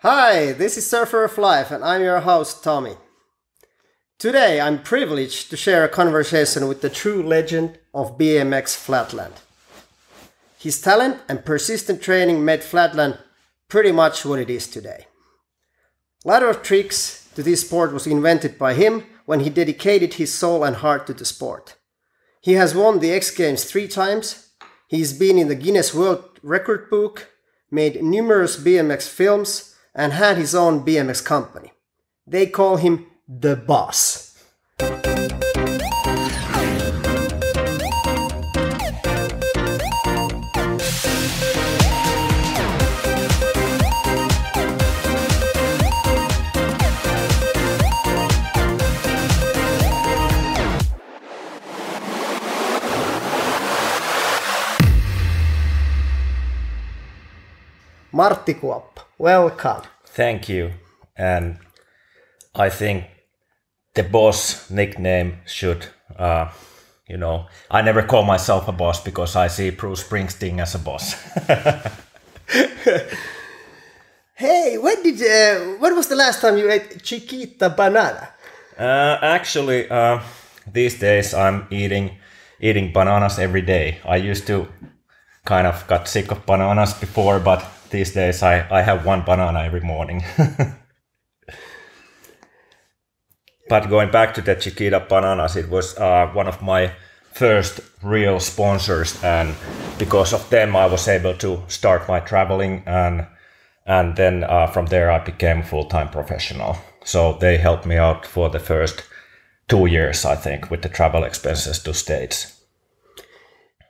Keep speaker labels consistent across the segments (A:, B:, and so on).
A: Hi, this is Surfer of Life and I'm your host Tomi. Today I'm privileged to share a conversation with the true legend of BMX Flatland. His talent and persistent training made Flatland pretty much what it is today. A lot of tricks to this sport was invented by him when he dedicated his soul and heart to the sport. He has won the X Games 3 times, he's been in the Guinness World Record Book, made numerous BMX films, and had his own BMX company. They call him the boss. Martti Kuoppa, welcome.
B: Thank you. And I think the boss nickname should, I never call myself a boss because I see Bruce Springsteen as a boss.
A: Hey, when was the last time you ate Chiquita banana?
B: Actually, these days I'm eating bananas every day. I used to kind of got sick of bananas before, but these days I have one banana every morning. But going back to the Chiquita bananas, it was one of my first real sponsors, and because of them I was able to start my traveling, and then from there I became a full-time professional. So they helped me out for the first 2 years, I think, with the travel expenses to States.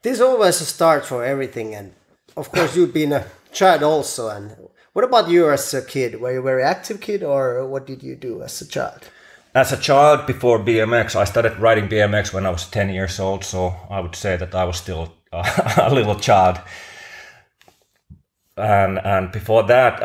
A: There's always a start for everything, and of course you've been a child also. And what about you as a kid? Were you a very active kid, or what did you do as a child?
B: As a child, before BMX, I started riding BMX when I was 10 years old, so I would say that I was still a little child. And before that,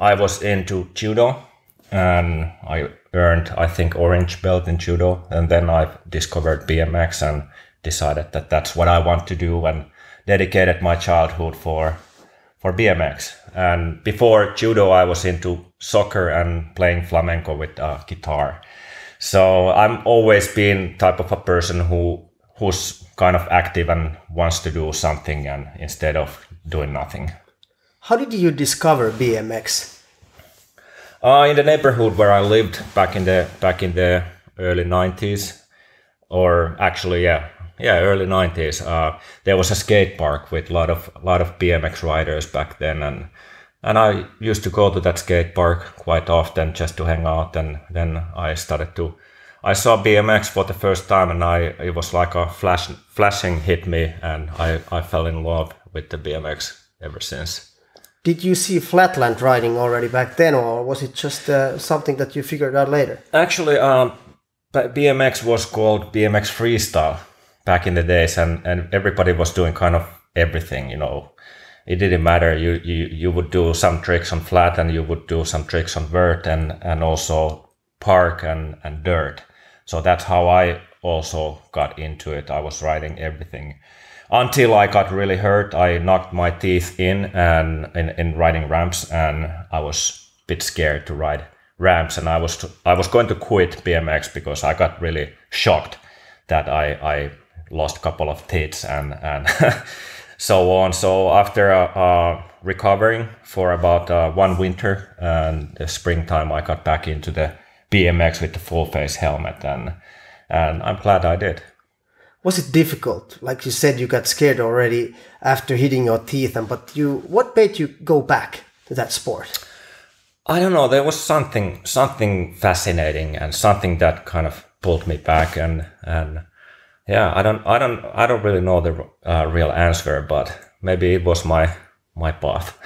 B: I was into judo, and I earned, I think, orange belt in judo, and then I discovered BMX and decided that that's what I want to do, and dedicated my childhood for BMX. And before judo, I was into soccer and playing flamenco with guitar. So I'm always been type of a person who's kind of active and wants to do something, and instead of doing nothing.
A: How did you discover BMX?
B: In the neighborhood where I lived back in the early 90s, or actually, early 90s. There was a skate park with a lot of BMX riders back then, and I used to go to that skate park quite often just to hang out. And then I saw BMX for the first time, and it was like a flashing hit me, and I fell in love with the BMX ever since.
A: Did you see Flatland riding already back then, or was it just something that you figured out later?
B: Actually, BMX was called BMX Freestyle back in the days, and everybody was doing kind of everything, It didn't matter. You would do some tricks on flat, and you would do some tricks on vert, and also park and dirt. So that's how I also got into it. I was riding everything until I got really hurt. I knocked my teeth in riding ramps, and I was a bit scared to ride ramps, and I was going to quit BMX because I got really shocked that I lost a couple of teeth and so on. So after recovering for about 1 winter and the springtime, I got back into the BMX with the full face helmet, and I'm glad I did.
A: Was it difficult? Like you said, you got scared already after hitting your teeth, what made you go back to that sport?
B: I don't know. There was something fascinating and something that kind of pulled me back, and yeah, I don't really know the real answer, but maybe it was my path.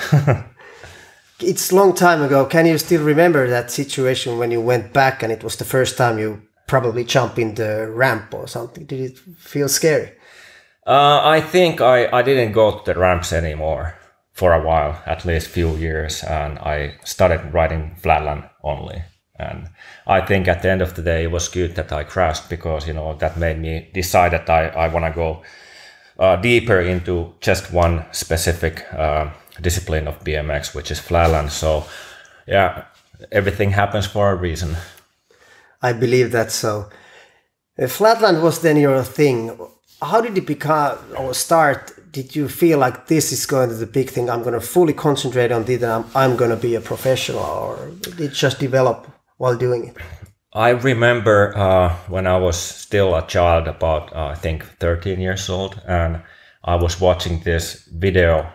A: It's a long time ago. Can you still remember that situation when you went back and it was the first time you probably jumped in the ramp or something? Did it feel scary?
B: I think I didn't go to the ramps anymore for a while, at least few years, and I started riding Flatland only. And I think at the end of the day, it was good that I crashed, because, that made me decide that I want to go deeper into just one specific discipline of BMX, which is Flatland. So yeah, everything happens for a reason.
A: I believe that so. Flatland was then your thing. How did it become or start? Did you feel like this is going to be the big thing? I'm going to fully concentrate on this and I'm going to be a professional, or did it just develop while doing it?
B: I remember when I was still a child, about I think 13 years old, and I was watching this video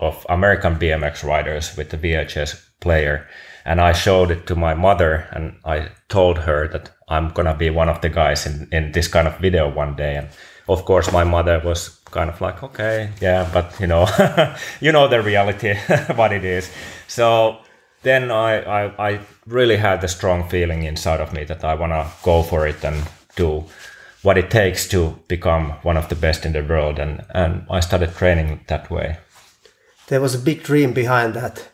B: of American BMX riders with the VHS player, and I showed it to my mother, and I told her that I'm gonna be one of the guys in this kind of video one day. And of course my mother was kind of like, okay, yeah, but you know you know the reality what it is. So then I really had the strong feeling inside of me that I want to go for it and do what it takes to become one of the best in the world, and I started training that way.
A: There was a big dream behind that.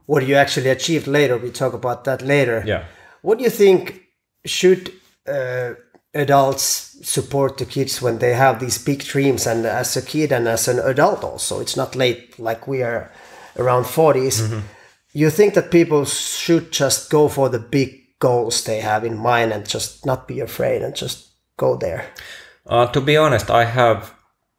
A: What you actually achieved later, we talk about that later.
B: Yeah.
A: What do you think, should adults support the kids when they have these big dreams, and as a kid and as an adult also? It's not late, like we are around 40s. Mm-hmm. You think that people should just go for the big goals they have in mind and just not be afraid and just go there?
B: To be honest, I have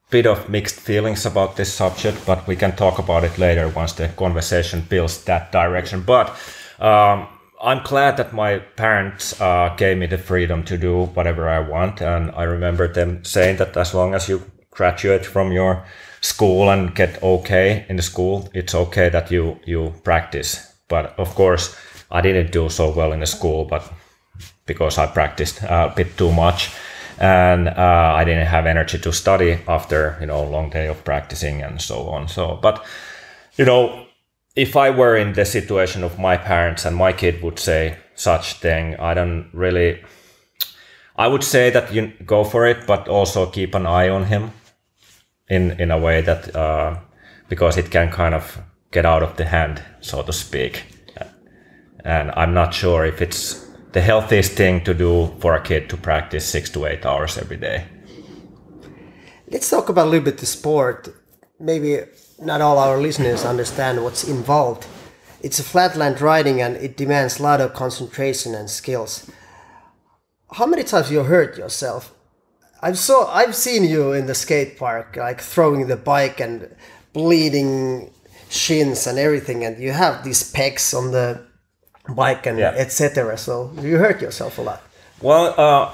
B: bit of mixed feelings about this subject, but we can talk about it later once the conversation builds that direction. But I'm glad that my parents gave me the freedom to do whatever I want, and I remember them saying that as long as you graduate from your school and get okay in the school, it's okay that you practice. But of course I didn't do so well in the school, but because I practiced a bit too much, and I didn't have energy to study after, you know, a long day of practicing and so on. So, but, you know, if I were in the situation of my parents and my kid would say such thing, I would say that you go for it, but also keep an eye on him in a way that, because it can kind of get out of the hand, so to speak. And I'm not sure if it's the healthiest thing to do for a kid to practice 6 to 8 hours every day.
A: Let's talk about a little bit the sport. Maybe not all our listeners understand what's involved. It's a flatland riding and it demands a lot of concentration and skills. How many times have you hurt yourself? I've seen you in the skate park, like throwing the bike and bleeding shins and everything, and you have these pegs on the bike and etc. So you hurt yourself a lot.
B: Well,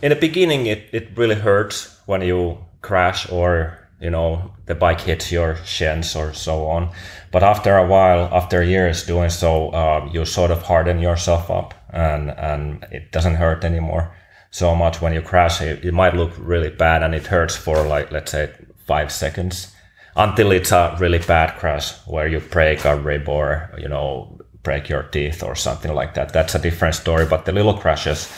B: in the beginning it really hurts when you crash or, you know, the bike hits your shins or so on. But after a while, after years doing so, you sort of harden yourself up and it doesn't hurt anymore so much. When you crash, it might look really bad and it hurts for, like, let's say 5 seconds, until it's a really bad crash where you break a rib or, you know, break your teeth or something like that. That's a different story. But the little crashes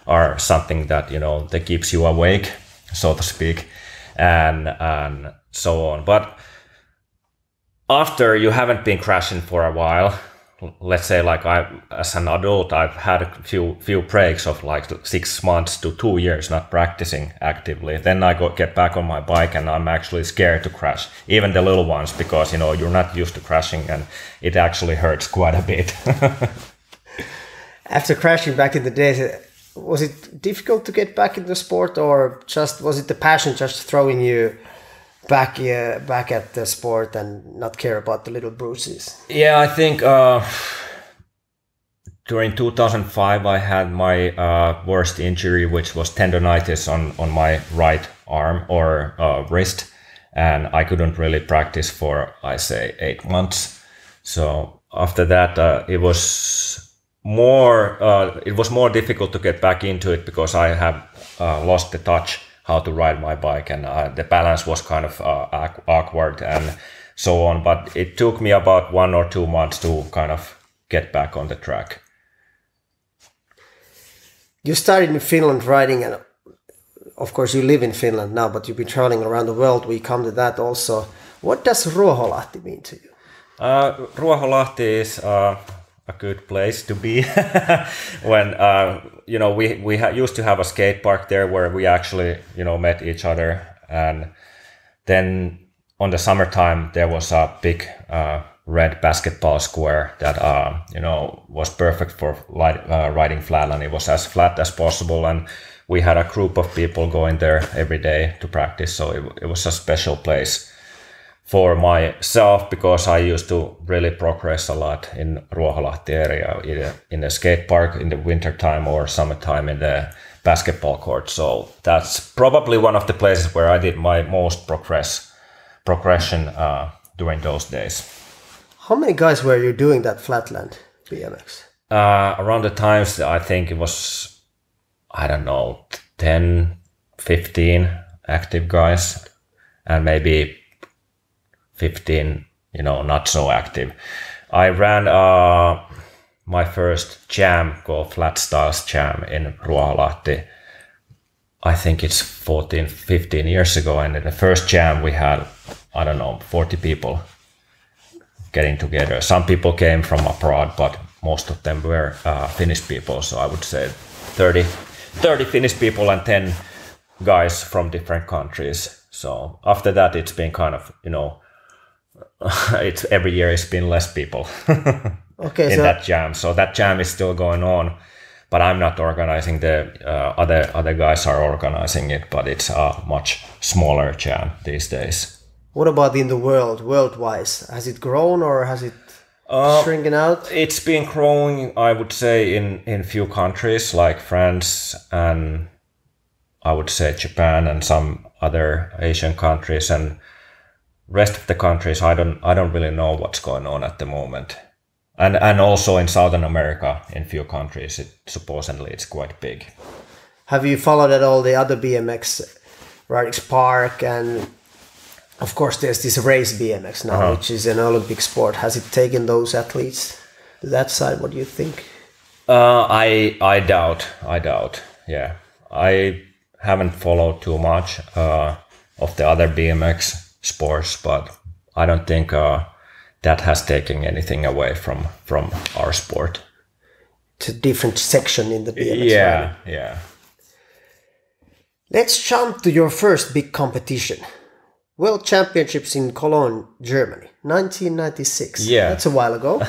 B: are something that, you know, that keeps you awake, so to speak, and so on. But after you haven't been crashing for a while, let's say like as an adult, I've had a few breaks of like 6 months to 2 years not practicing actively. Then I get back on my bike and I'm actually scared to crash, even the little ones, because, you know, you're not used to crashing and it actually hurts quite a bit.
A: After crashing back in the days, was it difficult to get back in the sport, or just was it the passion just throwing you back at the sport and not care about the little bruises?
B: Yeah, I think during 2005 I had my worst injury, which was tendonitis on my right arm or wrist, and I couldn't really practice for, I say, 8 months. So after that it was more difficult to get back into it, because I have lost the touch how to ride my bike, and the balance was kind of awkward and so on. But it took me about 1 or 2 months to kind of get back on the track.
A: You started in Finland riding, and of course you live in Finland now, but you've been traveling around the world. We come to that also. What does Ruoholahti mean to you?
B: Ruoholahti is a good place to be. When you know, we used to have a skate park there where we actually, you know, met each other, and then on the summertime there was a big red basketball square that was perfect for riding flatland. It was as flat as possible, and we had a group of people going there every day to practice. So it was a special place for myself, because I used to really progress a lot in Ruoholahti area, either in the skate park in the winter time or summertime in the basketball court. So that's probably one of the places where I did my most progression during those days.
A: How many guys were you doing that Flatland BMX?
B: Around the times, I think it was, I don't know, 10, 15 active guys, and maybe 15, not so active. I ran my first jam called Flat Styles Jam in Ruoholahti. I think it's 14, 15 years ago. And in the first jam we had, 40 people getting together. Some people came from abroad, but most of them were Finnish people. So I would say 30 Finnish people and 10 guys from different countries. So after that, it's been kind of, it's every year it's been less people in that jam. So that jam is still going on, but I'm not organizing. The other guys are organizing it, but it's a much smaller jam these days.
A: What about in the world-wise? Has it grown or has it shrinking out?
B: It's been growing, I would say, in few countries like France and I would say Japan and some other Asian countries, and rest of the countries I don't really know what's going on at the moment. And also in Southern America, in few countries, supposedly it's quite big.
A: Have you followed at all the other BMX riding park? And of course there's this race BMX now, which is an Olympic sport. Has it taken those athletes to that side? What do you think?
B: I doubt. Yeah, I haven't followed too much of the other BMX sports, but I don't think that has taken anything away from our sport.
A: It's a different section in the BMX.
B: Yeah.
A: Let's jump to your first big competition. World Championships in Cologne, Germany, 1996.
B: Yeah.
A: That's a while ago.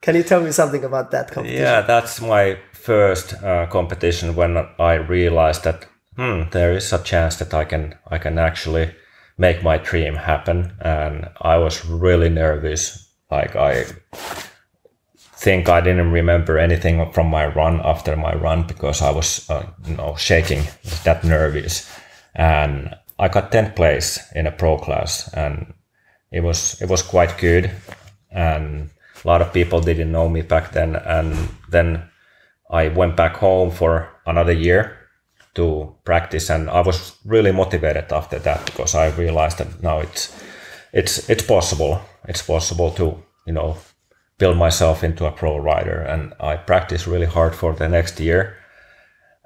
A: Can you tell me something about that competition?
B: Yeah, that's my first competition when I realized that there is a chance that I can actually make my dream happen, and I was really nervous. Like, I think I didn't remember anything from my run after my run because I was shaking, that nervous. And I got 10th place in a pro class, and it was quite good, and a lot of people didn't know me back then. And then I went back home for another year to practice, and I was really motivated after that because I realized that now it's possible. It's possible to build myself into a pro rider, and I practiced really hard for the next year.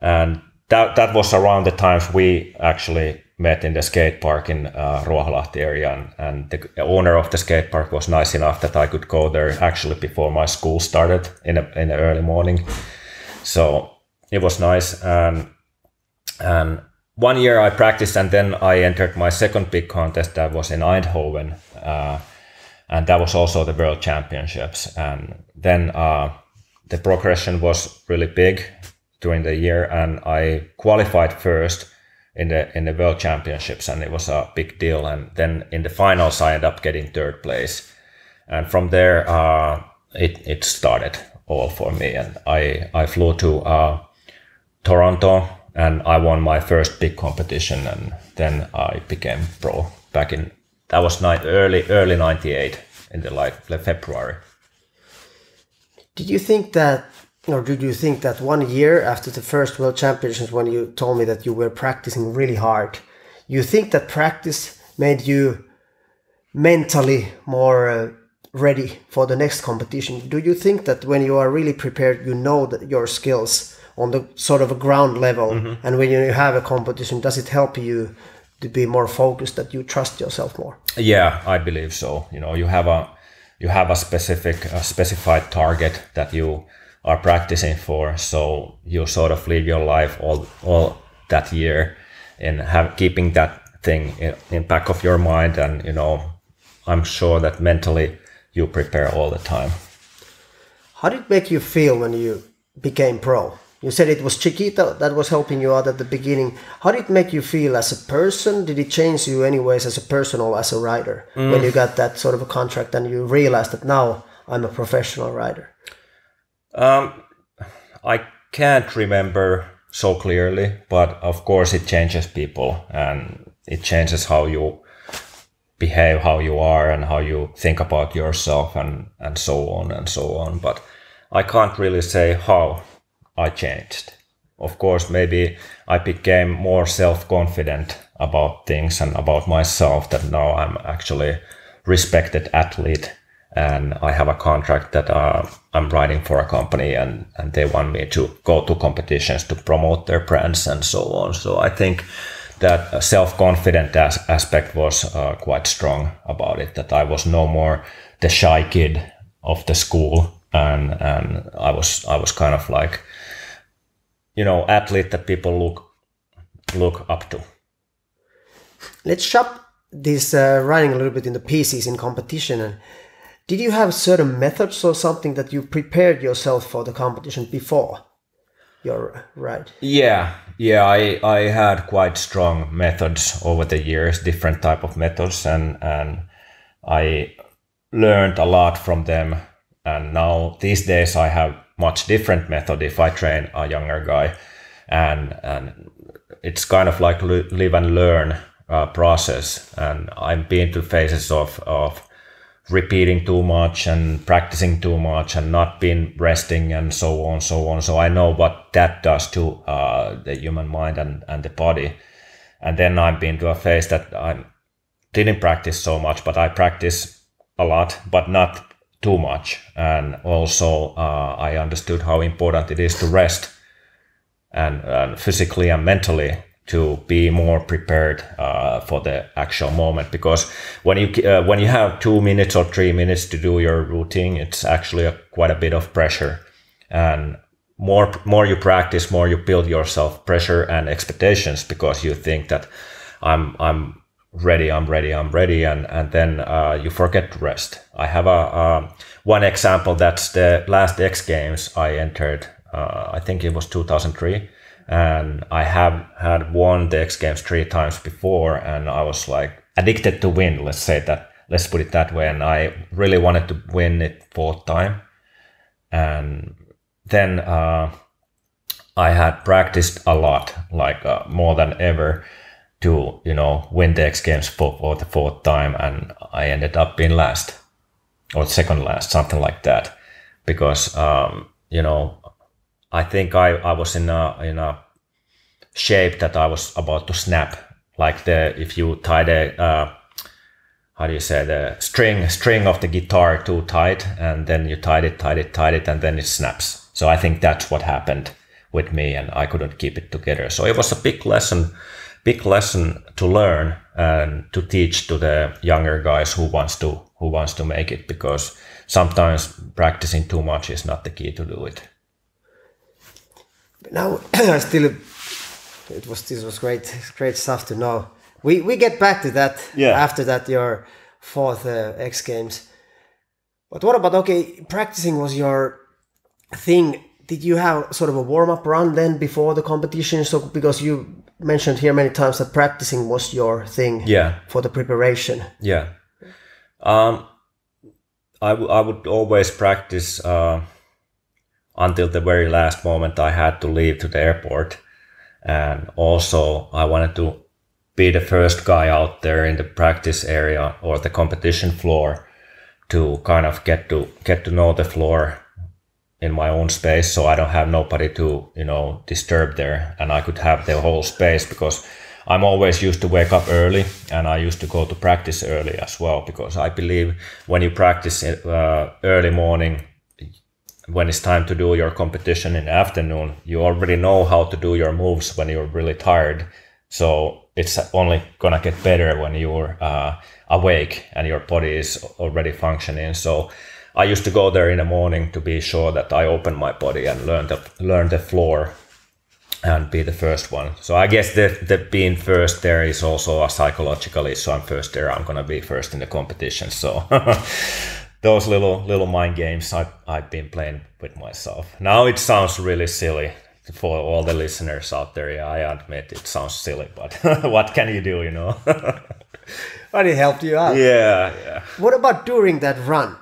B: And that was around the times we actually met in the skate park in Ruoholahti area, and the owner of the skate park was nice enough that I could go there actually before my school started in the early morning. So it was nice. And 1 year I practiced, and then I entered my second big contest that was in Eindhoven, and that was also the World Championships. And then the progression was really big during the year, and I qualified first in the World Championships, and it was a big deal. And then in the finals I ended up getting 3rd place, and from there it started all for me. And I flew to Toronto, and I won my first big competition, and then I became pro back in, that was early 98 in the February.
A: Did you think that 1 year after the first World Championships, when you told me that you were practicing really hard, you think that practice made you mentally more ready for the next competition? Do you think that when you are really prepared, that your skills on the sort of a ground level, and when you have a competition, does it help you to be more focused, that you trust yourself more?
B: Yeah, I believe so. You have a specified target that you are practicing for, so you sort of live your life all that year and keeping that thing in back of your mind. And I'm sure that mentally you prepare all the time.
A: How did it make you feel when you became pro? You said it was Chiquita that was helping you out at the beginning. How did it make you feel as a person? Did it change you anyways as a person or as a rider when you got that sort of a contract and you realized that now I'm a professional rider?
B: I can't remember so clearly, but of course it changes people and it changes how you behave, how you are, and how you think about yourself, and so on and so on. But I can't really say how I changed. Of course, maybe I became more self-confident about things and about myself, that now I'm actually respected athlete and I have a contract that I'm riding for a company and they want me to go to competitions to promote their brands and so on. So I think that self-confident aspect was quite strong about it, that I was no more the shy kid of the school, and I was kind of like, athlete that people look up to.
A: Let's chop this riding a little bit into pieces in competition. And did you have certain methods or something that you prepared yourself for the competition before your ride?
B: Yeah, I had quite strong methods over the years, different type of methods, and I learned a lot from them. And now these days I have much different method if I train a younger guy, and it's kind of like live and learn process. And I've been to phases of repeating too much and practicing too much and not been resting and so on. So I know what that does to the human mind and the body. And then I've been to a phase that I didn't practice so much, but I practice a lot, but not too much. And also I understood how important it is to rest and physically and mentally, to be more prepared for the actual moment. Because when you have 2 minutes or 3 minutes to do your routine, it's actually quite a bit of pressure. And more you practice, more you build yourself pressure and expectations, because you think that I'm ready, and then you forget to rest. I have one example. That's the last X Games I entered. I think it was 2003. And I have had won the X Games 3 times before, and I was like addicted to win, let's put it that way. And I really wanted to win it 4th time. And then I had practiced a lot, more than ever, to win the X Games for the 4th time, and I ended up being last or second last, something like that, because I think I was in a shape that I was about to snap, like if you tie the the string of the guitar too tight, and then you tied it, and then it snaps. So I think that's what happened with me, and I couldn't keep it together. So it was a big lesson to learn and to teach to the younger guys who wants to make it, because sometimes practicing too much is not the key to do it.
A: Now, this was great stuff to know. We get back to that after that, your 4th X Games. But what about, practicing was your thing. Did you have sort of a warm-up run then before the competition? So, because you mentioned here many times that practicing was your thing for the preparation.
B: Yeah. I would always practice until the very last moment I had to leave to the airport. And also I wanted to be the first guy out there in the practice area or the competition floor, to kind of get to know the floor in my own space, so I don't have nobody to disturb there, and I could have the whole space, because I'm always used to wake up early, and I used to go to practice early as well, because I believe when you practice early morning, when it's time to do your competition in the afternoon, you already know how to do your moves when you're really tired. So it's only gonna get better when you're awake and your body is already functioning. So I used to go there in the morning to be sure that I open my body and learn the floor and be the first one. So I guess the being first there is also a psychologically, so I'm first there, I'm gonna be first in the competition. So those little mind games I've been playing with myself. Now it sounds really silly for all the listeners out there. Yeah, I admit it sounds silly, but what can you do, you know?
A: But it helped you out.
B: Yeah.
A: What about during that run?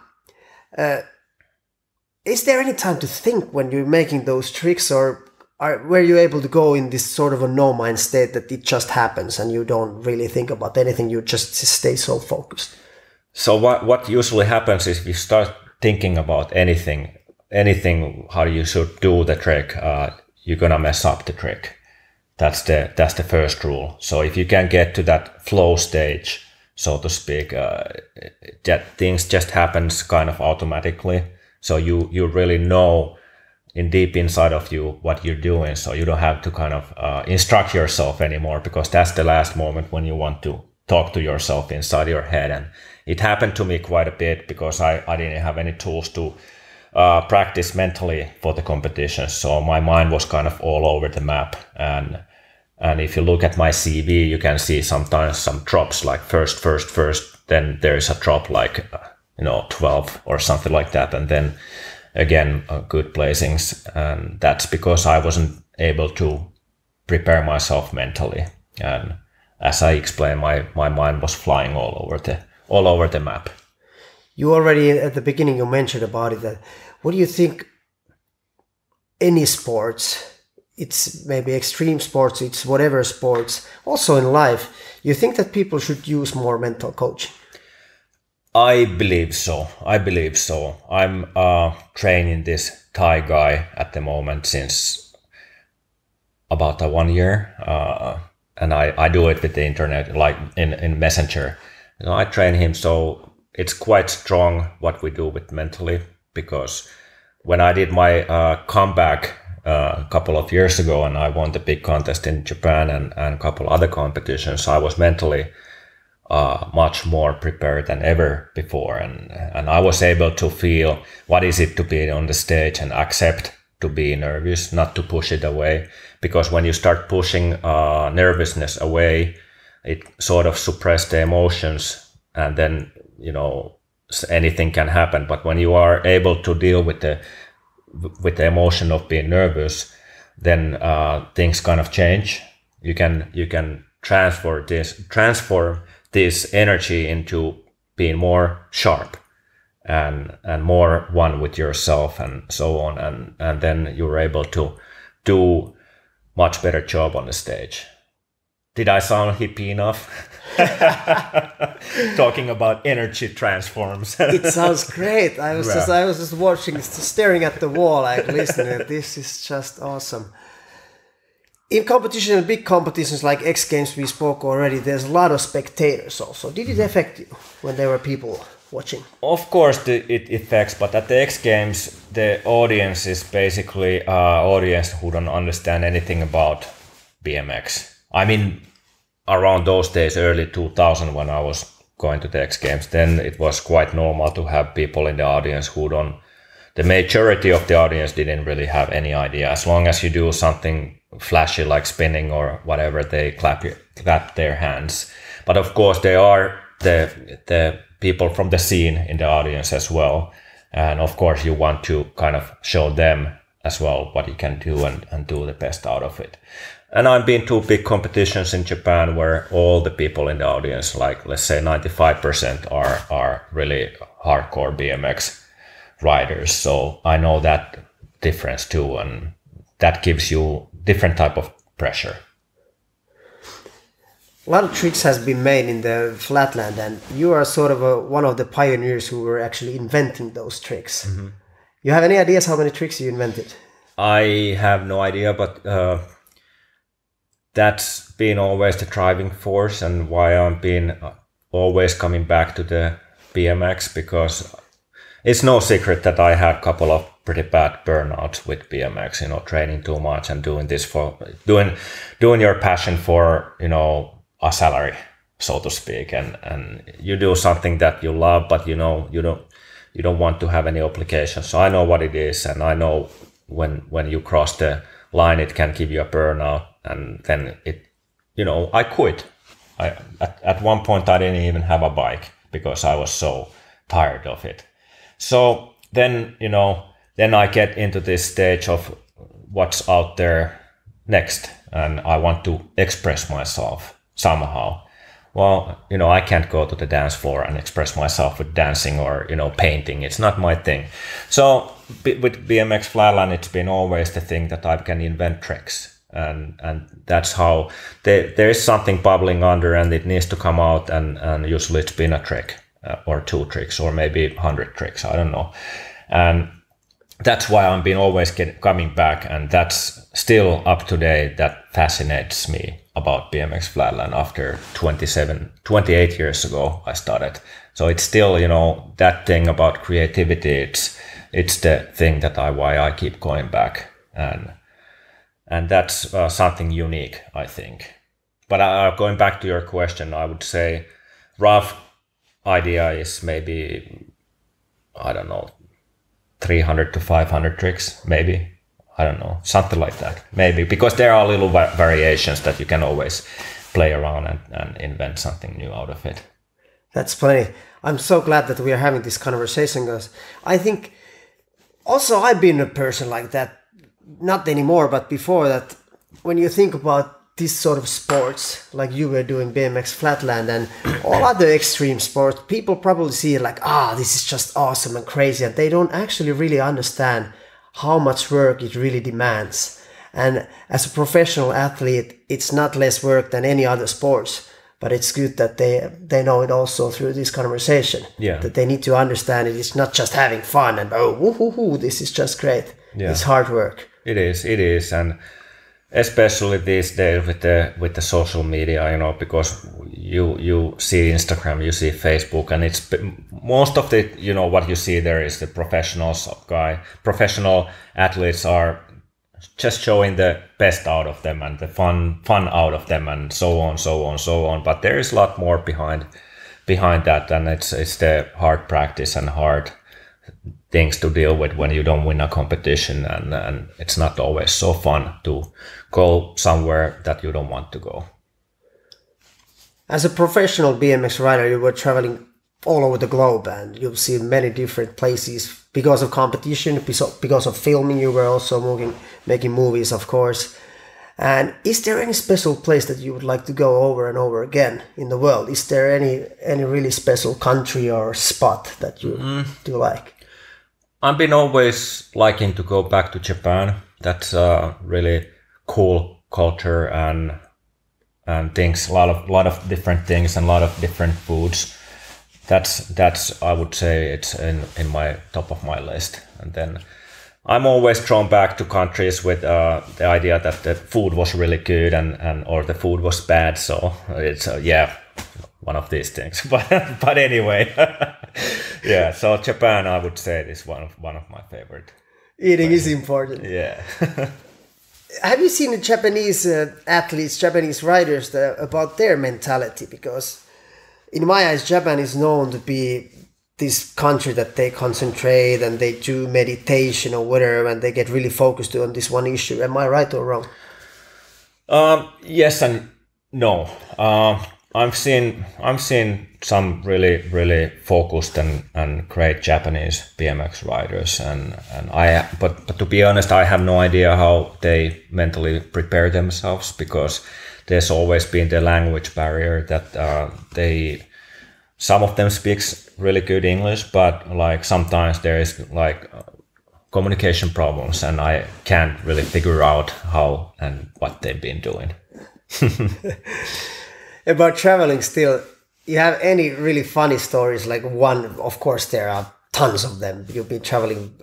A: Is there any time to think when you're making those tricks, or were you able to go in this sort of a no-mind state that it just happens and you don't really think about anything, you just stay so focused?
B: So what usually happens is if you start thinking about anything how you should do the trick, you're gonna mess up the trick. That's the first rule. So if you can get to that flow stage, so to speak, things just happens kind of automatically. So you really know in deep inside of you what you're doing. So you don't have to kind of instruct yourself anymore, because that's the last moment when you want to talk to yourself inside your head. And it happened to me quite a bit because I didn't have any tools to practice mentally for the competition. So my mind was kind of all over the map. And if you look at my CV, you can see sometimes some drops like first, then there is a drop like, 12 or something like that. And then again, good placings. And that's because I wasn't able to prepare myself mentally. And as I explained, my mind was flying all over the map.
A: You already at the beginning you mentioned about it. That what do you think? Any sports, it's maybe extreme sports, it's whatever sports, also in life, you think that people should use more mental coaching?
B: I believe so. I'm training this Thai guy at the moment since about 1 year, and I do it with the internet, like in Messenger. I train him, so it's quite strong what we do with mentally, because when I did my comeback a couple of years ago and I won the big contest in Japan and a couple other competitions, I was mentally much more prepared than ever before, and I was able to feel what is it to be on the stage and accept to be nervous, not to push it away, because when you start pushing nervousness away, it sort of suppresses the emotions, and then anything can happen. But when you are able to deal with the emotion of being nervous, then things kind of change. You can transform this energy into being more sharp and more one with yourself and so on, and then you're able to do much better job on the stage. Did I sound hippie enough? Talking about energy transforms.
A: It sounds great. I was just watching, staring at the wall, like listening. This is just awesome. In competition, big competitions like X Games we spoke already, there's a lot of spectators also. Did it affect you when there were people watching?
B: Of course it affects, but at the X Games, the audience is basically audience who don't understand anything about BMX. I mean, around those days, early 2000, when I was going to the X Games, then it was quite normal to have people in the audience the majority of the audience didn't really have any idea. As long as you do something flashy like spinning or whatever, they clap their hands. But of course there are the people from the scene in the audience as well. And of course you want to kind of show them as well what you can do and do the best out of it. And I've been to big competitions in Japan where all the people in the audience, like let's say 95% are really hardcore BMX riders. So I know that difference too, and that gives you different type of pressure.
A: A lot of tricks has been made in the Flatland, and you are sort of one of the pioneers who were actually inventing those tricks. Mm-hmm. You have any ideas how many tricks you invented?
B: I have no idea, but that's been always the driving force and why I've been always coming back to the BMX, because it's no secret that I had a couple of pretty bad burnouts with BMX, training too much and doing this for doing your passion for, a salary, so to speak, and you do something that you love, but you don't want to have any obligations. So I know what it is, and I know when you cross the line, it can give you a burnout, and then I quit. At one point I didn't even have a bike because I was so tired of it. So then, then I get into this stage of what's out there next, and I want to express myself somehow. Well, I can't go to the dance floor and express myself with dancing or, painting. It's not my thing. So with BMX Flatland, it's been always the thing that I can invent tricks. And that's how there is something bubbling under and it needs to come out. And usually it's been a trick or 2 tricks or maybe 100 tricks. I don't know. And that's why I've been always coming back. And that's still up to date. That fascinates me about BMX Flatland. After 28 years ago, I started. So it's still, that thing about creativity. It's the thing why I keep going back, and that's something unique, I think. But going back to your question, I would say rough idea is maybe, I don't know, 300 to 500 tricks, maybe. I don't know, something like that, maybe, because there are little variations that you can always play around and invent something new out of it.
A: That's plenty. I'm so glad that we are having this conversation, because I think also I've been a person like that, not anymore, but before that, when you think about this sort of sports, like you were doing BMX Flatland and all other extreme sports, people probably see it like, this is just awesome and crazy, and they don't actually really understand how much work it really demands. And as a professional athlete, it's not less work than any other sports, but it's good that they know it also through this conversation.
B: Yeah.
A: That they need to understand it. It's not just having fun and this is just great.
B: Yeah.
A: It's hard work.
B: It is, and especially these days with the social media, because you see Instagram, you see Facebook, and it's most of the what you see there is the professional athletes are just showing the best out of them and the fun out of them and so on. But there is a lot more behind that, and it's the hard practice and hard things to deal with when you don't win a competition, and it's not always so fun to go somewhere that you don't want to go.
A: As a professional BMX rider, you were traveling all over the globe, and you've seen many different places because of competition, because of filming. You were also making movies, of course. And is there any special place that you would like to go over and over again in the world? Is there any really special country or spot that you do like?
B: I've been always liking to go back to Japan. That's a really cool culture and things, a lot of different things and a lot of different foods. That's I would say it's in my top of my list. And then I'm always drawn back to countries with the idea that the food was really good and or the food was bad. So it's one of these things. But anyway, yeah. So Japan, I would say, is one of my favorite.
A: Eating is important.
B: Yeah.
A: Have you seen the Japanese athletes, Japanese riders, about their mentality? Because in my eyes, Japan is known to be this country that they concentrate and they do meditation or whatever, and they get really focused on this one issue. Am I right or wrong?
B: Yes and no. I've seen some really focused and great Japanese BMX riders, but to be honest, I have no idea how they mentally prepare themselves, because there's always been the language barrier that some of them speaks really good English, but like sometimes there is like communication problems, and I can't really figure out how and what they've been doing.
A: About traveling still, you have any really funny stories? Like one, of course, there are tons of them. You've been traveling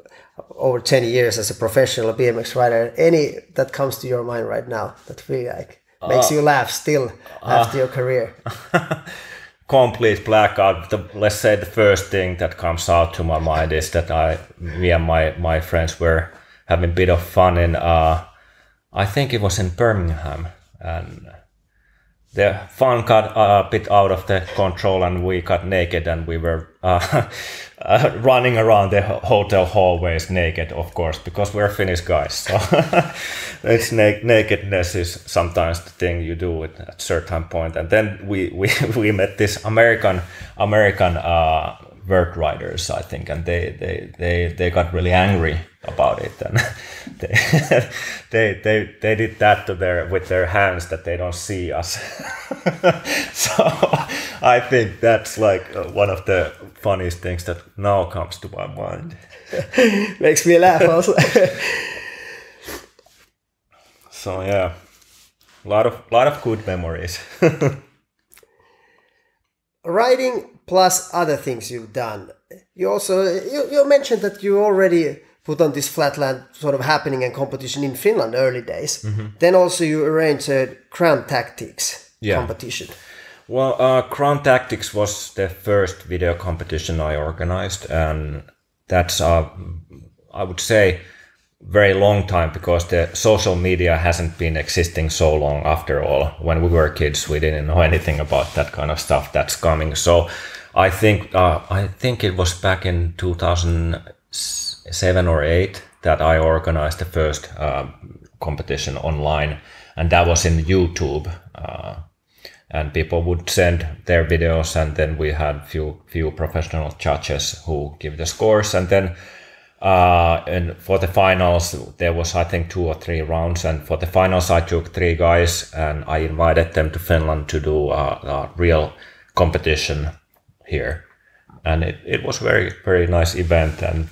A: over 10 years as a professional BMX rider. Any that comes to your mind right now that really makes you laugh still after your career?
B: Complete blackout. Let's say the first thing that comes out to my mind is that me and my friends were having a bit of fun in, I think it was in Birmingham, and the fun got a bit out of the control, and we got naked, and we were running around the hotel hallways naked, of course, because we're Finnish guys. So it's nakedness is sometimes the thing you do at a certain point. And then we met this American vert riders, I think, and they got really angry about it, and they did that with their hands that they don't see us. So I think that's like one of the funniest things that now comes to my mind.
A: Makes me laugh also.
B: So yeah, a lot of good memories.
A: Riding plus other things you've done. You also you mentioned that you already put on this flatland sort of happening and competition in Finland early days. Mm-hmm. Then also you arranged a Crown Tactics competition.
B: Well, Crown Tactics was the first video competition I organized, and that's I would say very long time, because the social media hasn't been existing so long after all. When we were kids, we didn't know anything about that kind of stuff that's coming. So I think it was back in 2007 or 8 that I organized the first competition online, and that was in YouTube. And people would send their videos, and then we had few professional judges who give the scores, and then and for the finals there was I think 2 or 3 rounds, and for the finals I took 3 guys and I invited them to Finland to do a real competition here, and it was very nice event, and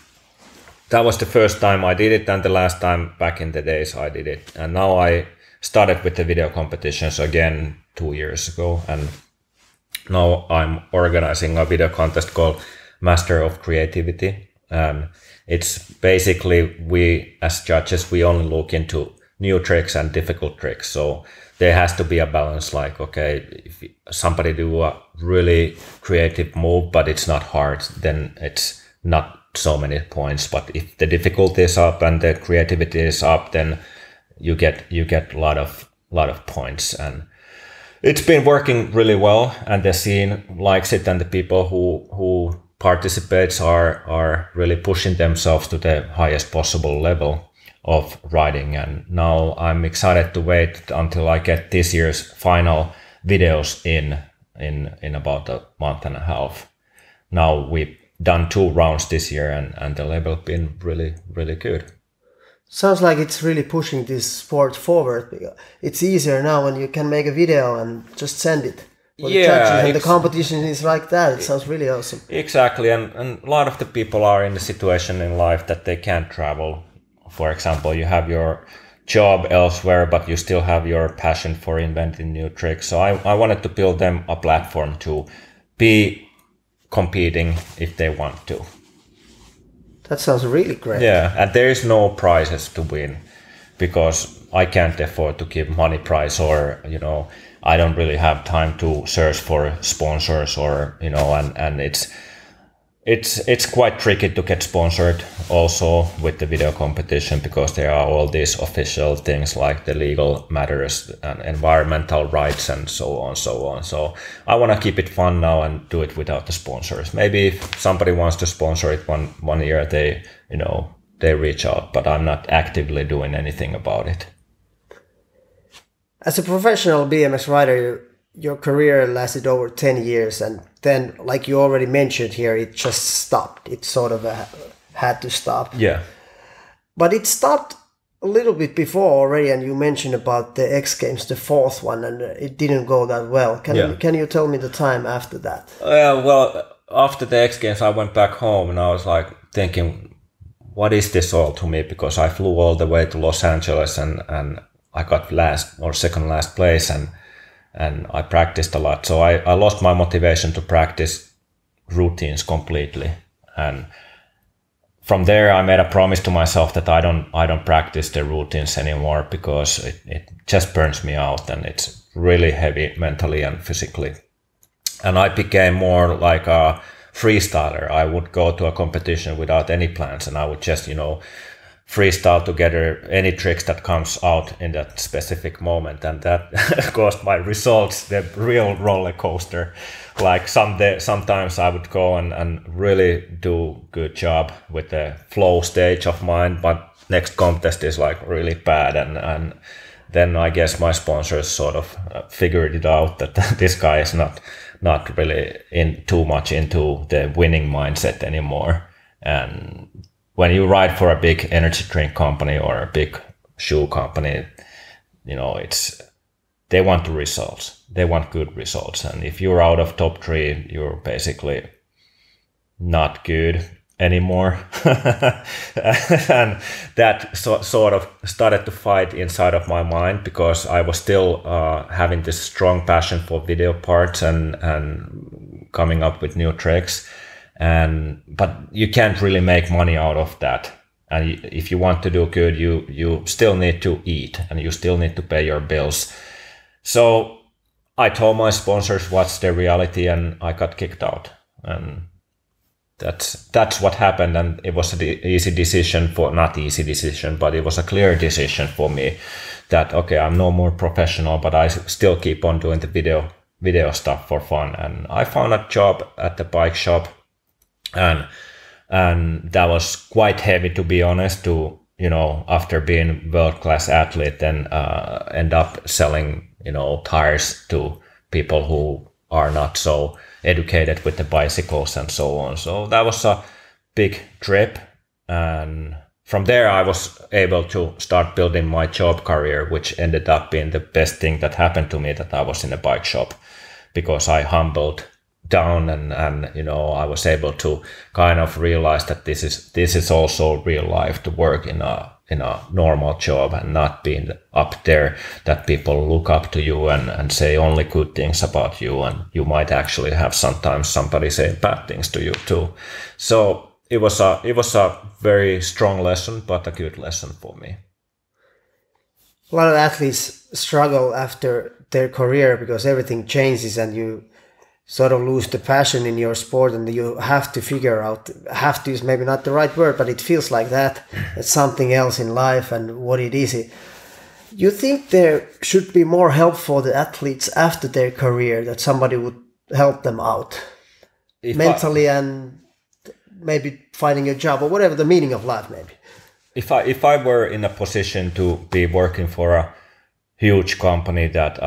B: that was the first time I did it, and the last time back in the days I did it. And now I started with the video competitions again 2 years ago, and now I'm organizing a video contest called Master of Creativity, and it's basically, we as judges, we only look into new tricks and difficult tricks. So there has to be a balance, like, okay, if somebody do a really creative move but it's not hard, then it's not so many points. But if the difficulty is up and the creativity is up, then you get a lot of points. And it's been working really well, and the scene likes it, and the people who participates are really pushing themselves to the highest possible level of riding. And now I'm excited to wait until I get this year's final videos in about a month and a half. Now we've done 2 rounds this year, and the level has been really good.
A: Sounds like it's really pushing this sport forward. It's easier now when you can make a video and just send it. And the competition is like that. It sounds really awesome.
B: Exactly, and a lot of the people are in the situation in life that they can't travel. For example, you have your job elsewhere, but you still have your passion for inventing new tricks. So I wanted to build them a platform to be competing if they want to.
A: That sounds really great.
B: Yeah, and there is no prizes to win, because I can't afford to give money prize, or I don't really have time to search for sponsors, or and it's quite tricky to get sponsored also with the video competition, because there are all these official things like the legal matters and environmental rights and so on. So I want to keep it fun now and do it without the sponsors. Maybe if somebody wants to sponsor it one year, they reach out, but I'm not actively doing anything about it.
A: As a professional BMX rider, your career lasted over 10 years, and then, like you already mentioned here, it just stopped. It sort of had to stop.
B: Yeah.
A: But it stopped a little bit before already, and you mentioned about the X Games, the 4th one, and it didn't go that well. Can you tell me the time after that?
B: Well, after the X Games, I went back home, and I was like thinking, what is this all to me? Because I flew all the way to Los Angeles, and I got second last place, and I practiced a lot. So I lost my motivation to practice routines completely. And from there, I made a promise to myself that I don't practice the routines anymore, because it just burns me out, and it's really heavy mentally and physically. And I became more like a freestyler. I would go to a competition without any plans, and I would just, freestyle together any tricks that comes out in that specific moment, and that caused my results the real roller coaster. Like sometimes I would go and really do good job with the flow stage of mine, but next contest is like really bad, and then I guess my sponsors sort of figured it out that this guy is not not really in too much into the winning mindset anymore. And when you ride for a big energy drink company or a big shoe company, you know, they want the results. They want good results. And if you're out of top 3, you're basically not good anymore. And that sort of started to fight inside of my mind, because I was still having this strong passion for video parts and coming up with new tricks. But you can't really make money out of that. And if you want to do good, you still need to eat and you still need to pay your bills. So I told my sponsors what's the reality, and I got kicked out. And that's what happened. And it was an easy decision not easy decision, but it was a clear decision for me that, okay, I'm no more professional, but I still keep on doing the video stuff for fun. And I found a job at the bike shop, and that was quite heavy, to be honest, to, you know, after being world-class athlete, then end up selling, you know, tires to people who are not so educated with the bicycles and so on. So that was a big trip. And from there, I was able to start building my job career, which ended up being the best thing that happened to me, that I was in a bike shop, because I humbled down and you know, I was able to kind of realize that this is also real life, to work in a normal job and not being up there that people look up to you and say only good things about you, and you might actually have sometimes somebody say bad things to you too. So it was a very strong lesson, but a good lesson for me.
A: A lot of athletes struggle after their career because everything changes and you sort of lose the passion in your sport, and you have to figure out, have to is maybe not the right word, but it feels like that. It's something else in life and what it is. You think there should be more help for the athletes after their career, that somebody would help them out mentally and maybe finding a job or whatever the meaning of life maybe?
B: If I were in a position to be working for a huge company that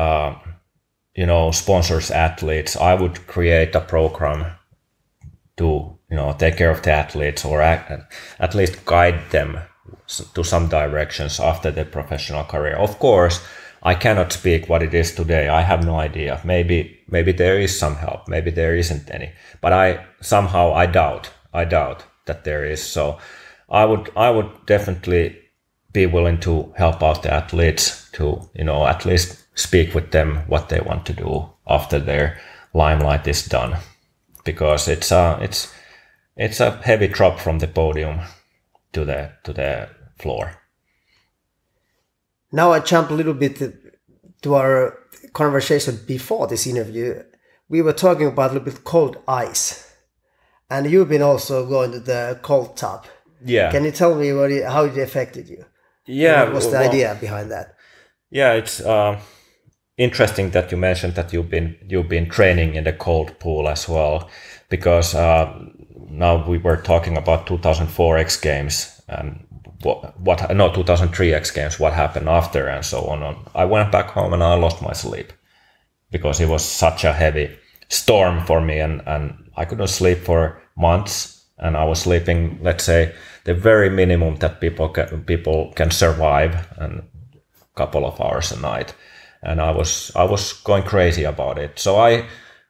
B: you know, sponsors athletes, I would create a program to, you know, take care of the athletes, or at least guide them to some directions after their professional career. Of course, I cannot speak what it is today. I have no idea. Maybe there is some help. Maybe there isn't any. But I doubt that there is. So I would definitely be willing to help out the athletes to, you know, at least speak with them what they want to do after their limelight is done, because it's a heavy drop from the podium to the floor.
A: Now I jump a little bit to our conversation before this interview. We were talking about a little bit cold ice, and you've been also going to the cold tub.
B: Yeah.
A: Can you tell me how it affected you?
B: Yeah.
A: What was the idea behind that?
B: Yeah, it's interesting that you mentioned that you've been training in the cold pool as well, because now we were talking about 2004 X Games and 2003 X Games, what happened after and so on. I went back home and I lost my sleep because it was such a heavy storm for me, and I couldn't sleep for months, and I was sleeping, let's say, the very minimum that people can survive, and a couple of hours a night. And I was going crazy about it. So I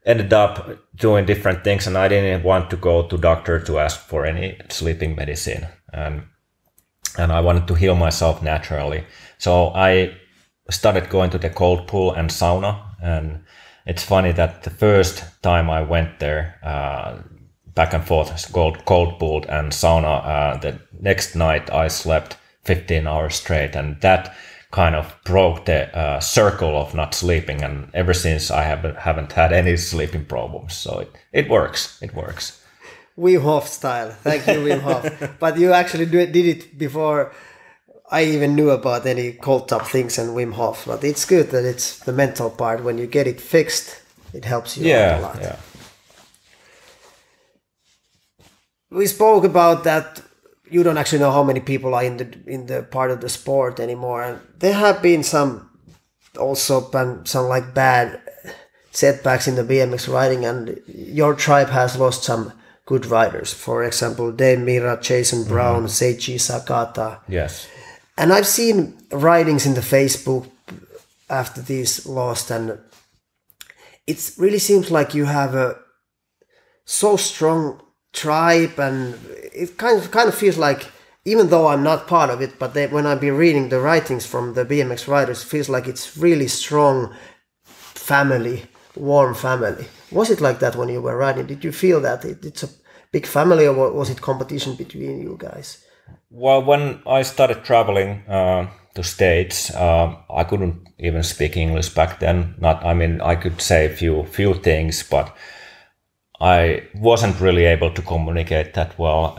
B: ended up doing different things, and I didn't want to go to doctor to ask for any sleeping medicine. And I wanted to heal myself naturally. So I started going to the cold pool and sauna. And it's funny that the first time I went there, back and forth, cold pool and sauna, the next night I slept 15 hours straight. And that kind of broke the circle of not sleeping, and ever since I haven't had any sleeping problems. So it works.
A: Wim Hof style. Thank you, Wim Hof. But you actually did it before I even knew about any cold tub things and Wim Hof. But it's good that it's the mental part. When you get it fixed, it helps you out a lot.
B: Yeah.
A: We spoke about that. You don't actually know how many people are in the part of the sport anymore, and there have been some like bad setbacks in the BMX riding, and your tribe has lost some good riders. For example, Dave Mira, Jason Brown, Seiji Sakata.
B: Yes.
A: And I've seen writings in the Facebook after these lost, and it really seems like you have a so strong tribe, and it kind of feels like, even though I'm not part of it, but when I've been reading the writings from the BMX riders, it feels like it's really strong family, warm family. Was it like that when you were riding? Did you feel that it's a big family, or was it competition between you guys?
B: Well, when I started traveling to States, I couldn't even speak English back then. I could say a few things, but I wasn't really able to communicate that well,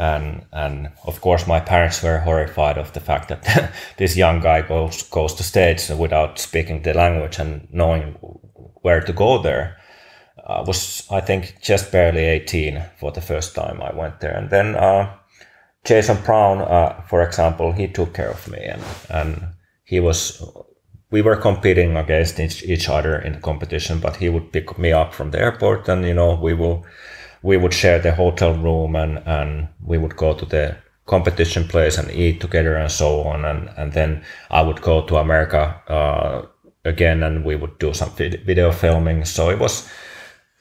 B: and of course my parents were horrified of the fact that this young guy goes to States without speaking the language and knowing where to go there. I was, I think, just barely 18 for the first time I went there, and then Jason Brown, for example, he took care of me, and we were competing against each other in the competition, but he would pick me up from the airport, and we would share the hotel room, and we would go to the competition place and eat together and so on, and then I would go to America again, and we would do some video filming. So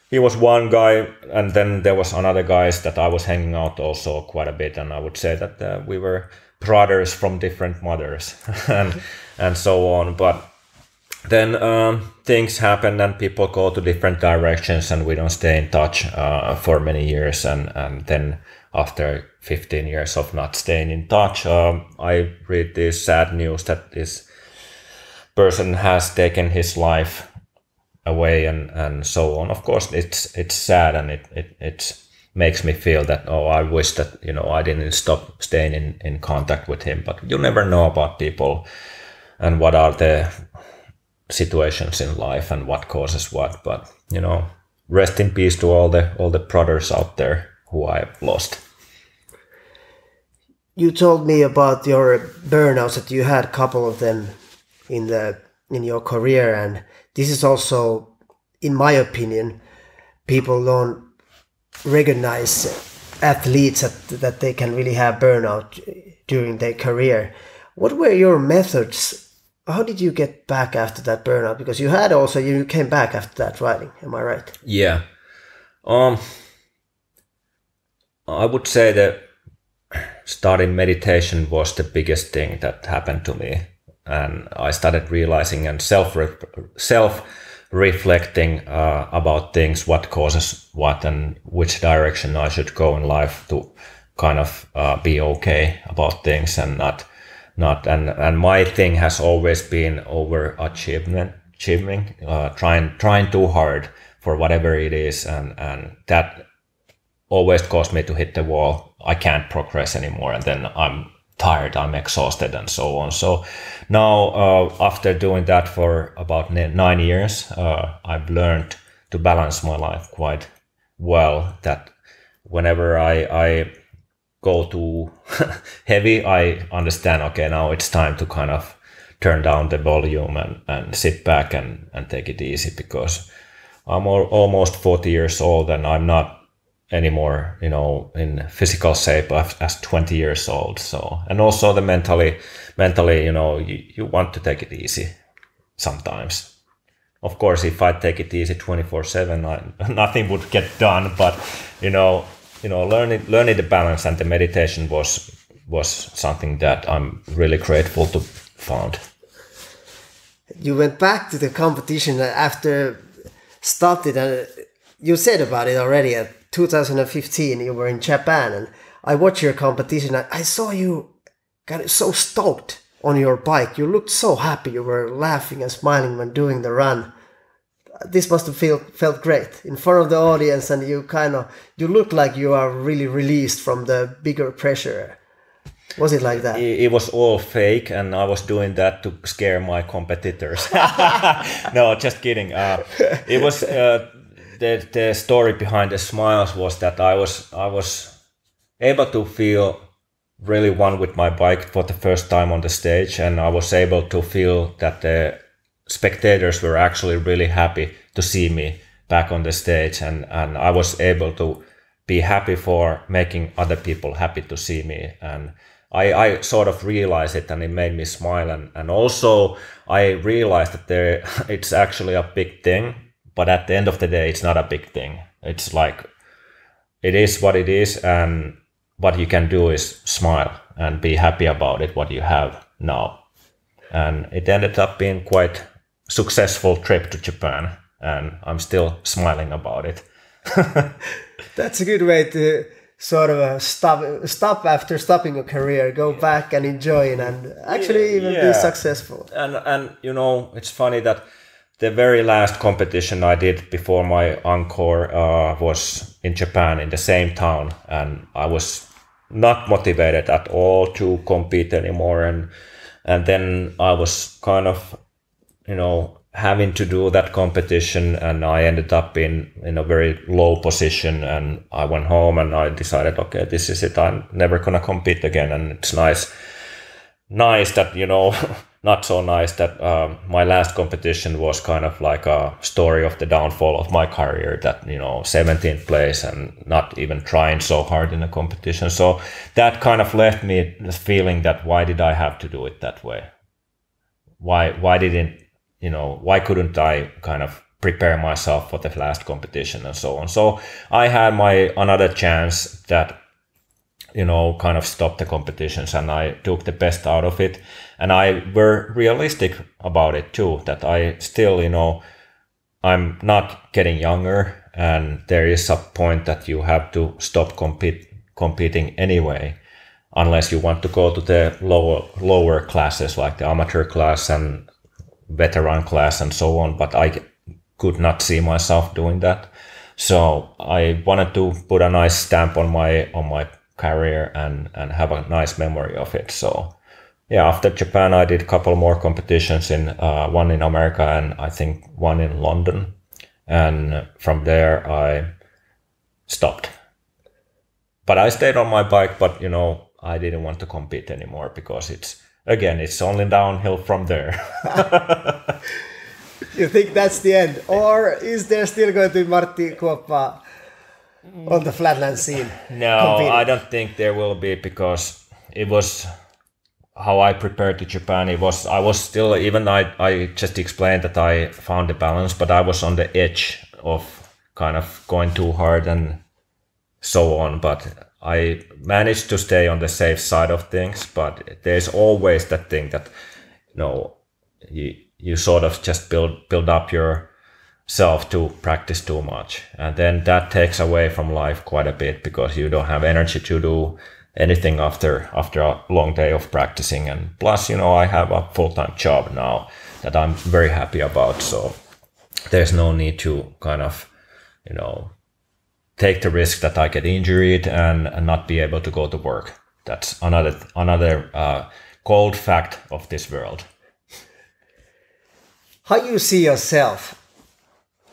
B: he was one guy, and then there was another guys that I was hanging out also quite a bit, and I would say that we were brothers from different mothers and so on. But then things happen and people go to different directions, and we don't stay in touch for many years, and then after 15 years of not staying in touch, I read this sad news that this person has taken his life away, and so on. Of course, it's sad, and it makes me feel that, I wish that I didn't stop staying in contact with him. But you never know about people and what are the situations in life and what causes what. But rest in peace to all the brothers out there who I've lost.
A: You told me about your burnouts, that you had a couple of them in your career, and this is also, in my opinion, people don't recognize athletes that they can really have burnout during their career. What were your methods? How did you get back after that burnout? Because you came back after that riding, am I right?
B: Yeah. I would say that starting meditation was the biggest thing that happened to me. And I started realizing and self-reflecting about things, what causes what and which direction I should go in life to kind of be okay about things, and and my thing has always been overachieving, trying too hard for whatever it is, and that always caused me to hit the wall. I can't progress anymore, and then I'm tired, I'm exhausted, and so on. So now, after doing that for about 9 years, I've learned to balance my life quite well, that whenever I go too heavy, I understand, okay, now it's time to kind of turn down the volume and sit back and take it easy, because I'm almost 40 years old, and I'm not anymore, in physical shape as 20 years old. So, and also the mentally, you want to take it easy sometimes. Of course, if I take it easy 24/7, nothing would get done. But learning the balance, and the meditation was something that I'm really grateful to found.
A: You went back to the competition after stopped it, and you said about it already. At 2015, you were in Japan, and I watched your competition. I saw you got so stoked on your bike. You looked so happy. You were laughing and smiling when doing the run. This must have felt great in front of the audience, and you look like you are really released from the bigger pressure. Was it like that?
B: It was all fake, and I was doing that to scare my competitors. No, just kidding. It was the story behind the smiles was that I was able to feel really one with my bike for the first time on the stage, and I was able to feel that the spectators were actually really happy to see me back on the stage, and I was able to be happy for making other people happy to see me. And I sort of realized it, and it made me smile. And also I realized that it's actually a big thing, but at the end of the day, it's not a big thing. It's like, it is what it is, and what you can do is smile and be happy about it, what you have now. And it ended up being quite successful trip to Japan, and I'm still smiling about it.
A: That's a good way to sort of stop after stopping a career, go back and enjoy it, and actually even be successful.
B: And you know, it's funny that the very last competition I did before my encore was in Japan, in the same town, and I was not motivated at all to compete anymore, and then I was kind of, you know, having to do that competition, and I ended up in a very low position, and I went home and I decided, okay, this is it, I'm never gonna compete again. And it's nice that, you know, not so nice that my last competition was kind of like a story of the downfall of my career, that, you know, 17th place and not even trying so hard in a competition. So that kind of left me the feeling that, why did I have to do it that way? Why didn't, you know, why couldn't I kind of prepare myself for the last competition and so on? So I had another chance that, you know, kind of stopped the competitions, and I took the best out of it. And I were realistic about it too, that I still, you know, I'm not getting younger, and there is a point that you have to stop competing anyway, unless you want to go to the lower classes, like the amateur class and veteran class and so on. But I could not see myself doing that. So I wanted to put a nice stamp on my career and have a nice memory of it. So yeah, after Japan, I did a couple more competitions, one in America and I think one in London. And from there I stopped. But I stayed on my bike, but, you know, I didn't want to compete anymore, because it's only downhill from there.
A: You think that's the end? Or is there still going to be Martti Kuoppa on the flatland scene?
B: No, competing? I don't think there will be, because it was how I prepared to Japan. I was still, even I just explained that I found the balance, but I was on the edge of kind of going too hard and so on. But I managed to stay on the safe side of things. But there's always that thing that, you know, you sort of just build up yourself to practice too much, and then that takes away from life quite a bit, because you don't have energy to do anything after a long day of practicing. And plus, you know, I have a full-time job now that I'm very happy about, so there's no need to kind of, you know, take the risk that I get injured and not be able to go to work. That's another cold fact of this world.
A: How you see yourself,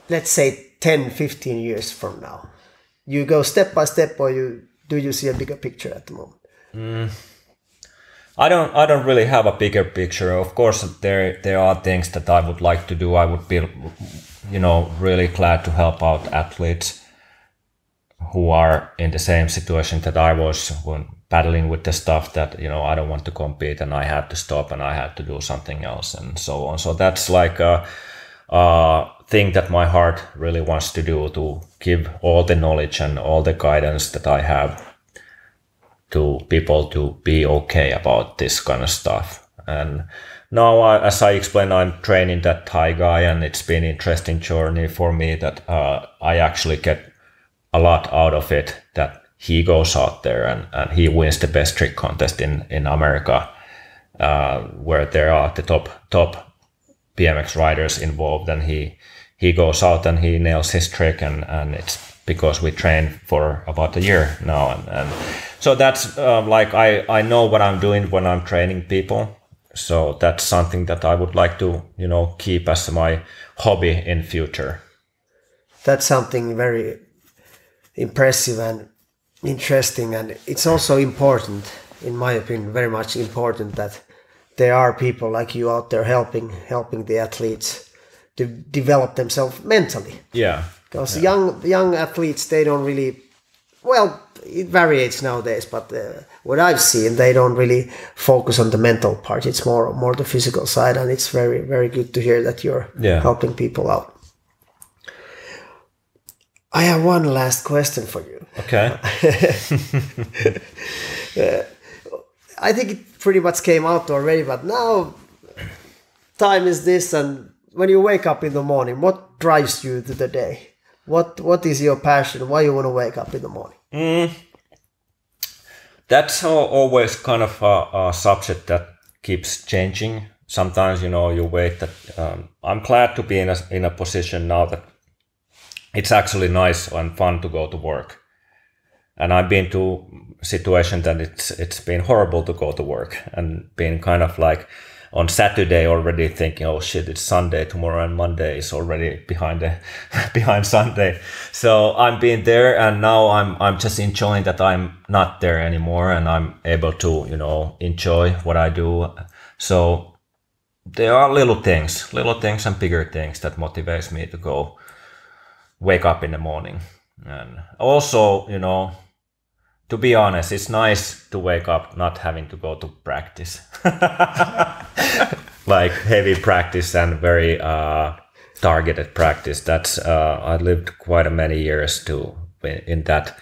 A: let's say 10, 15 years from now? You go step by step, or do you see a bigger picture at the moment?
B: I don't really have a bigger picture. Of course, there are things that I would like to do. I would be, you know, really glad to help out athletes who are in the same situation that I was, when battling with the stuff that, you know, I don't want to compete and I had to stop and I had to do something else and so on. So that's like a thing that my heart really wants to do, to give all the knowledge and all the guidance that I have to people to be okay about this kind of stuff. And now, as I explained, I'm training that Thai guy, and it's been an interesting journey for me that I actually get a lot out of it, that he goes out there and he wins the best trick contest in America, where there are the top BMX riders involved, and he goes out and he nails his trick, and it's because we train for about a year now, and so that's like I know what I'm doing when I'm training people, so that's something that I would like to, you know, keep as my hobby in future.
A: That's something very impressive and interesting, and it's also important, in my opinion, very much important, that there are people like you out there helping the athletes to develop themselves mentally.
B: Yeah,
A: Because young athletes, they don't really, well, it varies nowadays, but what I've seen, they don't really focus on the mental part. It's more the physical side, and it's very, very good to hear that you're helping people out. I have one last question for you.
B: Okay.
A: I think it pretty much came out already, but now time is this, and when you wake up in the morning, what drives you to the day? What is your passion? Why you want to wake up in the morning?
B: That's always kind of a subject that keeps changing. Sometimes, you wait that I'm glad to be in a position now that it's actually nice and fun to go to work. And I've been to situations that it's been horrible to go to work, and been kind of like on Saturday already thinking, oh shit, it's Sunday tomorrow, and Monday is already behind Sunday. So I'm being there, and now I'm just enjoying that I'm not there anymore, and I'm able to enjoy what I do. So there are little things and bigger things that motivates me to wake up in the morning. And also, to be honest, it's nice to wake up not having to go to practice. Like heavy practice and very targeted practice. That's I lived quite many years in that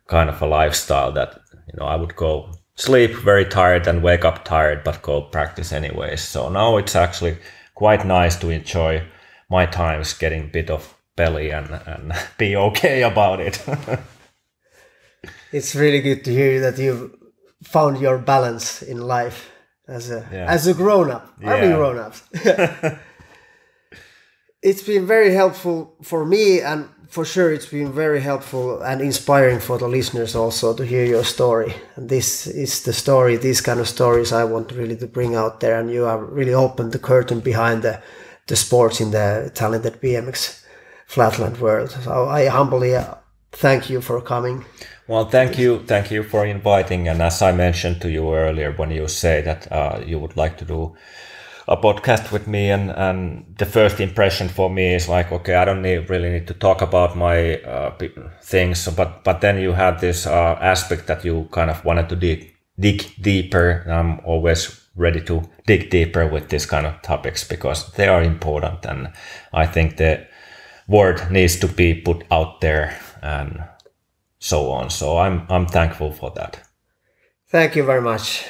B: kind of a lifestyle that I would go sleep very tired and wake up tired, but go practice anyways. So now it's actually quite nice to enjoy my times getting a bit of belly and be okay about it.
A: It's really good to hear that you've found your balance in life as a grown-up. Are we grown-ups? It's been very helpful for me, and for sure it's been very helpful and inspiring for the listeners also to hear your story. And this is the story, these kind of stories I want really to bring out there, and you have really opened the curtain behind the sports in the talented BMX Flatland world. So I humbly thank you for coming.
B: Well, thank you for inviting. And as I mentioned to you earlier, when you say that you would like to do a podcast with me, and the first impression for me is like, okay, I don't really need to talk about my things, but then you had this aspect that you kind of wanted to dig deeper. I'm always ready to dig deeper with this kind of topics because they are important, and I think the word needs to be put out there and so on. So I'm thankful for that.
A: Thank you very much.